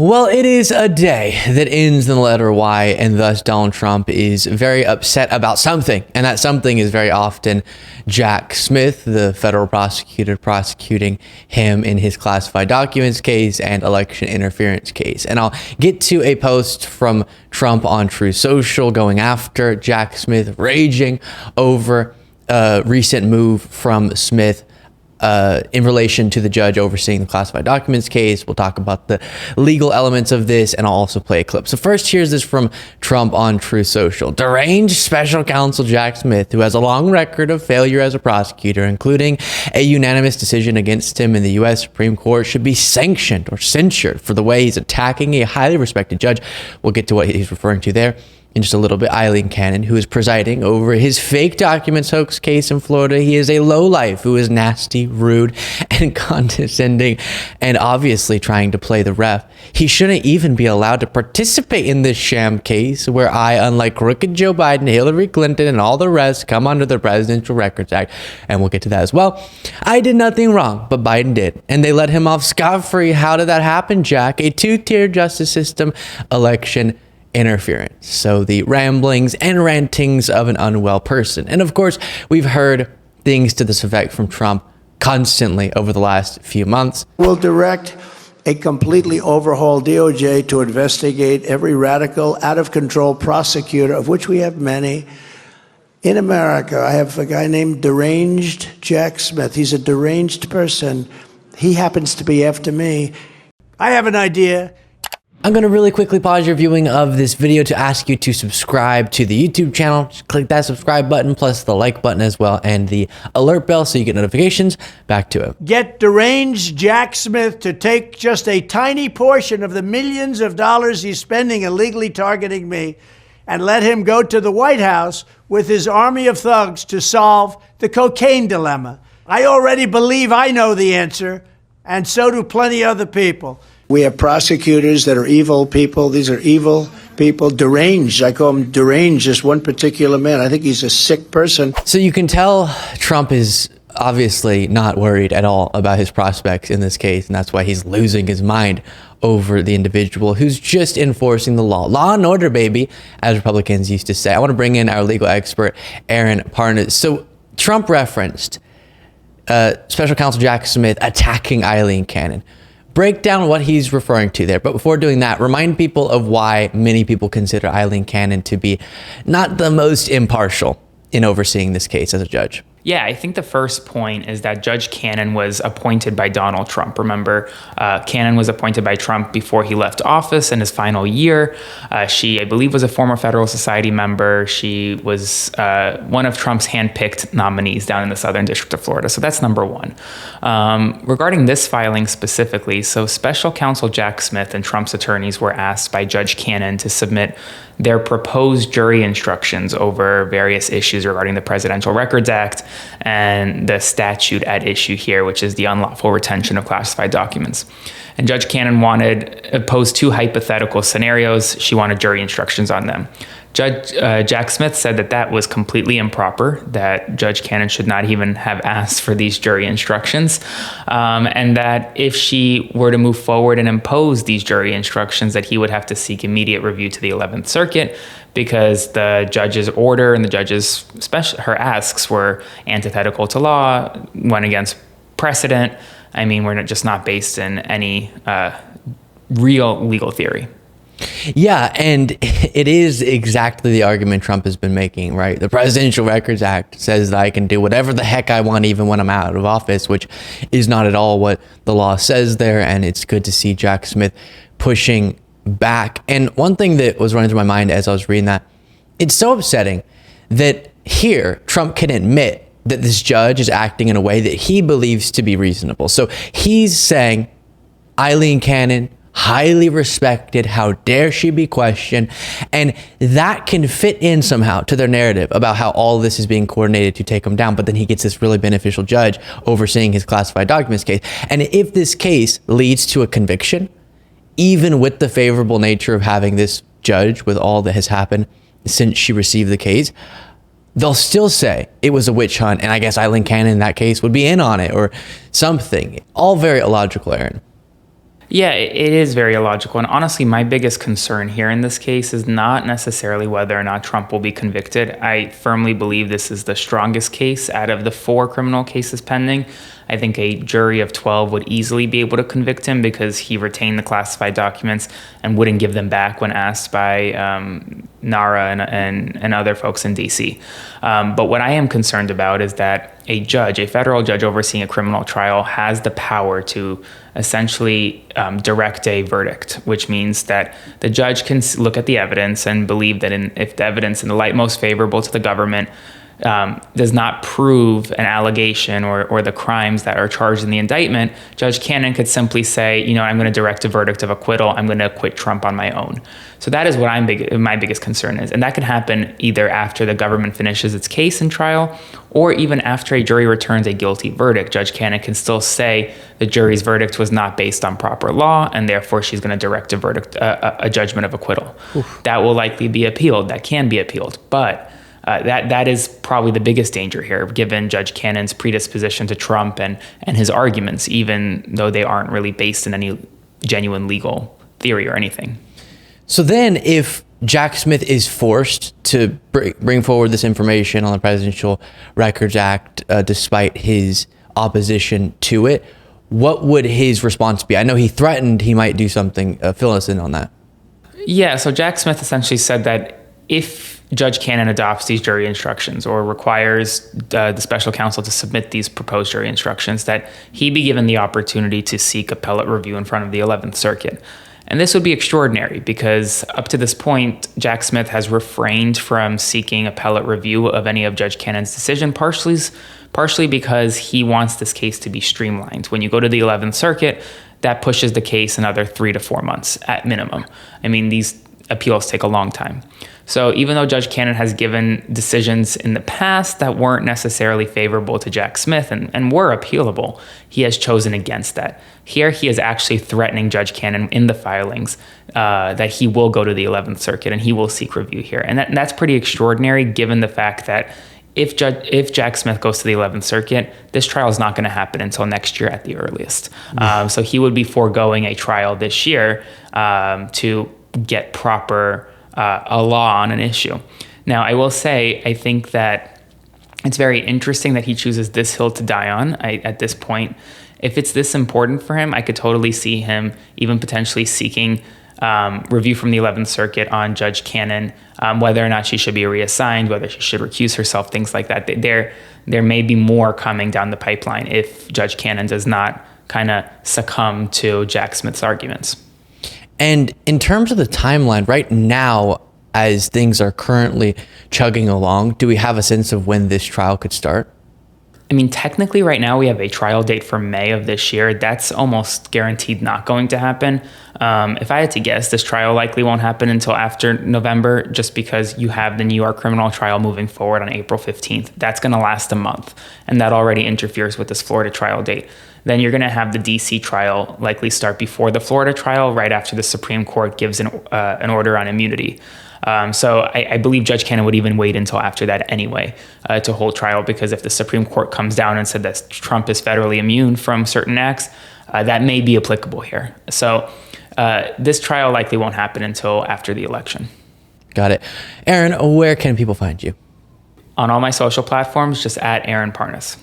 Well, it is a day that ends in the letter Y, and thus Donald Trump is very upset about something. And that something is very often Jack Smith, the federal prosecutor prosecuting him in his classified documents case and election interference case. And I'll get to a post from Trump on Truth Social going after Jack Smith, raging over a recent move from Smith in relation to the judge overseeing the classified documents case. We'll talk about the legal elements of this, and I'll also play a clip. So first, here's this from Trump on Truth Social. Deranged special counsel Jack Smith, who has a long record of failure as a prosecutor, including a unanimous decision against him in the U.S. Supreme Court, should be sanctioned or censured for the way he's attacking a highly respected judge. We'll get to what he's referring to there in just a little bit. Aileen Cannon, who is presiding over his fake documents hoax case in Florida. He is a lowlife who is nasty, rude, and condescending, and obviously trying to play the ref. He shouldn't even be allowed to participate in this sham case where I, unlike crooked Joe Biden, Hillary Clinton, and all the rest, come under the Presidential Records Act, and we'll get to that as well. I did nothing wrong, but Biden did, and they let him off scot-free. How did that happen, Jack? A two-tier justice system, election interference. So the ramblings and rantings of an unwell person. And of course, we've heard things to this effect from Trump constantly over the last few months. We'll direct a completely overhauled DOJ to investigate every radical, out-of-control prosecutor, of which we have many, in America. I have a guy named Deranged Jack Smith. He's a deranged person. He happens to be after me. I have an idea. I'm going to really quickly pause your viewing of this video to ask you to subscribe to the YouTube channel. Just click that subscribe button plus the like button as well and the alert bell so you get notifications. Back to it. Get Deranged Jack Smith to take just a tiny portion of the millions of dollars he's spending illegally targeting me and let him go to the White House with his army of thugs to solve the cocaine dilemma. I already believe I know the answer, and so do plenty other people. We have prosecutors that are evil people. These are evil people, deranged. I call him deranged, just one particular man. I think he's a sick person. So you can tell Trump is obviously not worried at all about his prospects in this case, and that's why he's losing his mind over the individual who's just enforcing the law. Law and order, baby, as Republicans used to say. I want to bring in our legal expert, Aaron Parnas. So Trump referenced Special Counsel Jack Smith attacking Aileen Cannon. Break down what he's referring to there. But before doing that, remind people of why many people consider Aileen Cannon to be not the most impartial in overseeing this case as a judge. Yeah, I think the first point is that Judge Cannon was appointed by Donald Trump. Remember, Cannon was appointed by Trump before he left office in his final year. She, I believe, was a former Federal Society member. She was one of Trump's handpicked nominees down in the Southern District of Florida. So that's number one. Regarding this filing specifically, so Special Counsel Jack Smith and Trump's attorneys were asked by Judge Cannon to submit their proposed jury instructions over various issues regarding the Presidential Records Act and the statute at issue here, which is the unlawful retention of classified documents. And Judge Cannon posed two hypothetical scenarios. She wanted jury instructions on them. Judge Jack Smith said that that was completely improper, that Judge Cannon should not even have asked for these jury instructions, and that if she were to move forward and impose these jury instructions, that he would have to seek immediate review to the 11th Circuit because the judge's order and the judge's her asks were antithetical to law, went against precedent. I mean, we're just not based in any real legal theory. Yeah, and it is exactly the argument Trump has been making, right? The Presidential Records Act says that I can do whatever the heck I want even when I'm out of office, which is not at all what the law says there, and it's good to see Jack Smith pushing back. And one thing that was running through my mind as I was reading that, it's so upsetting that here Trump can admit that this judge is acting in a way that he believes to be reasonable. So he's saying, Aileen Cannon, highly respected, how dare she be questioned, and that can fit in somehow to their narrative about how all this is being coordinated to take him down. But then he gets this really beneficial judge overseeing his classified documents case. And if this case leads to a conviction, even with the favorable nature of having this judge with all that has happened since she received the case, they'll still say it was a witch hunt, and I guess Aileen Cannon in that case would be in on it or something. All very illogical, Aaron. Yeah, it is very illogical. And honestly, my biggest concern here in this case is not necessarily whether or not Trump will be convicted. I firmly believe this is the strongest case out of the 4 criminal cases pending. I think a jury of 12 would easily be able to convict him because he retained the classified documents and wouldn't give them back when asked by NARA and other folks in D.C. But what I am concerned about is that a federal judge overseeing a criminal trial has the power to essentially direct a verdict, which means that the judge can look at the evidence and believe that if the evidence in the light most favorable to the government does not prove an allegation or the crimes that are charged in the indictment, Judge Cannon could simply say, I'm going to direct a verdict of acquittal. I'm going to acquit Trump on my own. So that is what my biggest concern is. And that can happen either after the government finishes its case in trial or even after a jury returns a guilty verdict. Judge Cannon can still say the jury's verdict was not based on proper law, and therefore she's going to direct a judgment of acquittal. Oof. That will likely be appealed. That can be appealed. But that is probably the biggest danger here, given Judge Cannon's predisposition to Trump and his arguments, even though they aren't really based in any genuine legal theory or anything. So then if Jack Smith is forced to bring forward this information on the Presidential Records Act, despite his opposition to it, what would his response be? I know he threatened he might do something. Fill us in on that. Yeah, so Jack Smith essentially said that if Judge Cannon adopts these jury instructions or requires the special counsel to submit these proposed jury instructions, that he be given the opportunity to seek appellate review in front of the 11th Circuit. And this would be extraordinary because up to this point, Jack Smith has refrained from seeking appellate review of any of Judge Cannon's decision, partially because he wants this case to be streamlined. When you go to the 11th Circuit, that pushes the case another 3 to 4 months at minimum. I mean, these appeals take a long time. So even though Judge Cannon has given decisions in the past that weren't necessarily favorable to Jack Smith and were appealable, he has chosen against that. Here he is actually threatening Judge Cannon in the filings that he will go to the 11th Circuit and he will seek review here. And that's pretty extraordinary given the fact that if Jack Smith goes to the 11th Circuit, this trial is not going to happen until next year at the earliest. So he would be foregoing a trial this year to get proper a law on an issue. Now, I will say, I think that it's very interesting that he chooses this hill to die on at this point. If it's this important for him, I could totally see him even potentially seeking review from the 11th Circuit on Judge Cannon, whether or not she should be reassigned, whether she should recuse herself, things like that. There may be more coming down the pipeline if Judge Cannon does not kind of succumb to Jack Smith's arguments. And in terms of the timeline, right now, as things are currently chugging along, do we have a sense of when this trial could start? I mean, technically right now we have a trial date for May of this year. That's almost guaranteed not going to happen. If I had to guess, this trial likely won't happen until after November, just because you have the New York criminal trial moving forward on April 15th. That's going to last a month, and that already interferes with this Florida trial date. Then you're going to have the D.C. trial likely start before the Florida trial, right after the Supreme Court gives an order on immunity. So I believe Judge Cannon would even wait until after that anyway to hold trial, because if the Supreme Court comes down and said that Trump is federally immune from certain acts, that may be applicable here. So this trial likely won't happen until after the election. Got it. Aaron, where can people find you? On all my social platforms, just at Aaron Parnas.